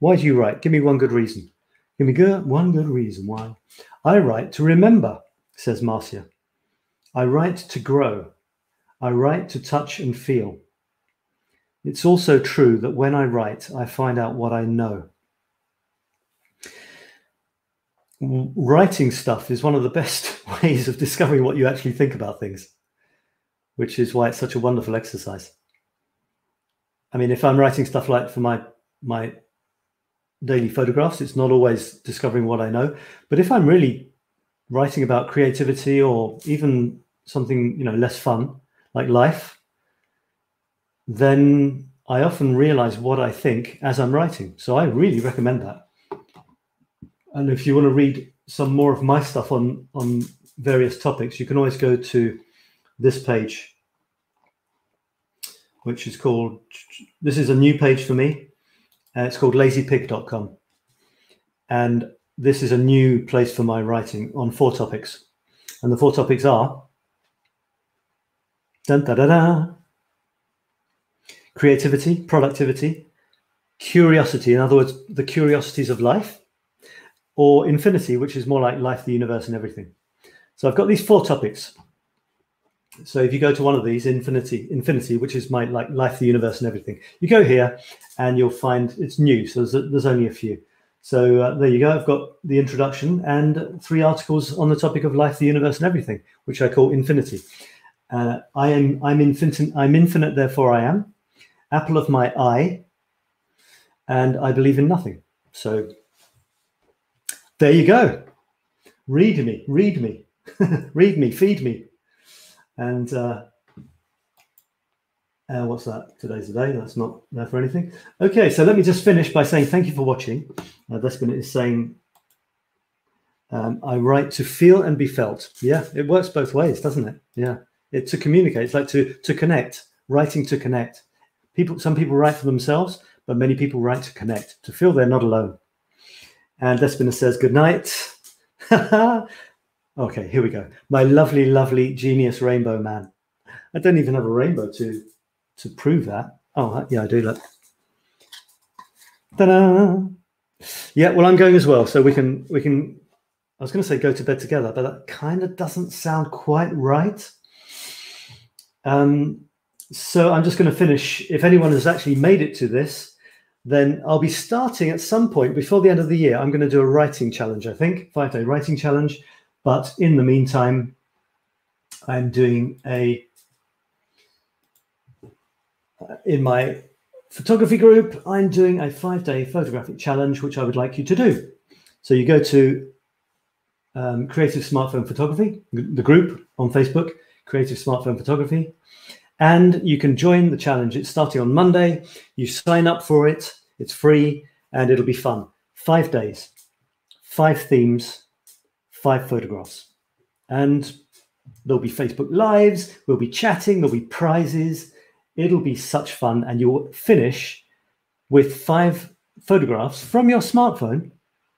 Why do you write? Give me one good reason. Give me one good reason why. I write to remember, says Marcia. I write to grow. I write to touch and feel. It's also true that when I write, I find out what I know. Writing stuff is one of the best ways of discovering what you actually think about things, which is why it's such a wonderful exercise. I mean, if I'm writing stuff like for my daily photographs, it's not always discovering what I know. But if I'm really writing about creativity or even something, less fun, like life, then I often realize what I think as I'm writing. So I really recommend that. And if you want to read some more of my stuff on various topics, you can always go to this page, which is called, this is a new page for me. It's called lazypig.com. And this is a new place for my writing on 4 topics. And the 4 topics are dun, da, da, da, creativity, productivity, curiosity, in other words, the curiosities of life, or infinity, which is more like life, the universe, and everything. So I've got these 4 topics. So if you go to one of these, infinity, which is my like life, the universe, and everything, you go here and you'll find it's new. So there's only a few. So there you go. I've got the introduction and 3 articles on the topic of life, the universe, and everything, which I call infinity. I'm infinite, therefore I am. Apple of my eye, and I believe in nothing. So there you go. Read me, read me, read me, feed me. And what's that? Today's the day. That's not there for anything. Okay, so let me just finish by saying thank you for watching. Despina is saying, I write to feel and be felt. Yeah, it works both ways, doesn't it? Yeah, it's to communicate. It's like to connect, writing to connect. Some people write for themselves, but many people write to connect, to feel they're not alone. And Despina says, good night. Okay, here we go. My lovely, lovely genius rainbow man. I don't even have a rainbow to prove that. Oh, yeah, I do. Look. Ta-da! Yeah, well, I'm going as well, so we can. I was going to say go to bed together, but that kind of doesn't sound quite right. So I'm just going to finish. If anyone has actually made it to this, then I'll be starting at some point before the end of the year. I'm going to do a writing challenge, I think, 5-day writing challenge. But in the meantime, I'm doing in my photography group, I'm doing a 5-day photographic challenge, which I would like you to do. So you go to Creative Smartphone Photography, the group on Facebook, Creative Smartphone Photography, and you can join the challenge. It's starting on Monday. You sign up for it. It's free, and it'll be fun. 5 days, 5 themes, 5 photographs. And there'll be Facebook Lives. We'll be chatting. There'll be prizes. It'll be such fun. And you'll finish with 5 photographs from your smartphone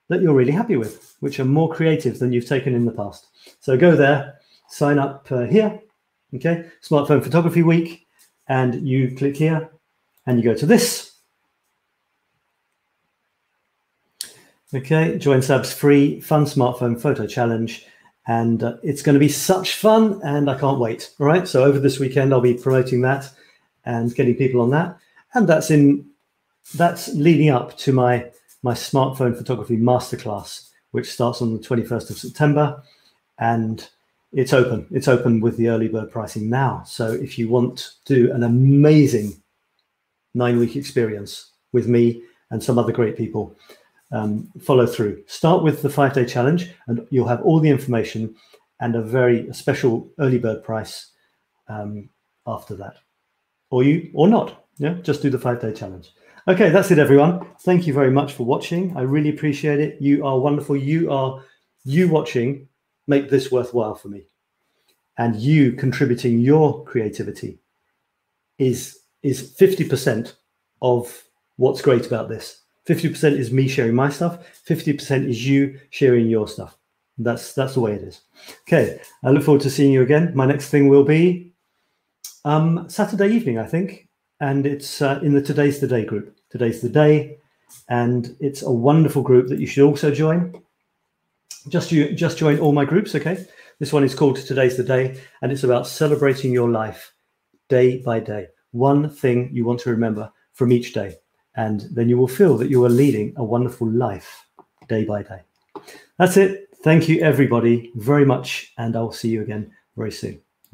that you're really happy with, which are more creative than you've taken in the past. So go there, sign up here. Okay, Smartphone Photography Week, and you click here and you go to this. Okay, join Sab's free fun smartphone photo challenge, and it's going to be such fun, and I can't wait. All right, so over this weekend I'll be promoting that and getting people on that, and that's leading up to my smartphone photography masterclass, which starts on the 21st of September, and it's open. It's open with the early bird pricing now. So if you want to do an amazing 9-week experience with me and some other great people, follow through. Start with the 5-day challenge, and you'll have all the information and a very special early bird price after that. Or not. Yeah, just do the 5-day challenge. Okay, that's it, everyone. Thank you very much for watching. I really appreciate it. You are wonderful. You watching make this worthwhile for me, and you contributing your creativity is 50% of what's great about this. 50% is me sharing my stuff, 50% is you sharing your stuff. That's the way it is. Okay, I look forward to seeing you again. My next thing will be Saturday evening, I think, and it's in the Today's the Day group. Today's the Day, and it's a wonderful group that you should also join. Just join all my groups, okay? This one is called Today's the Day, and it's about celebrating your life day by day. One thing you want to remember from each day, and then you will feel that you are leading a wonderful life day by day. That's it. Thank you, everybody, very much, and I'll see you again very soon.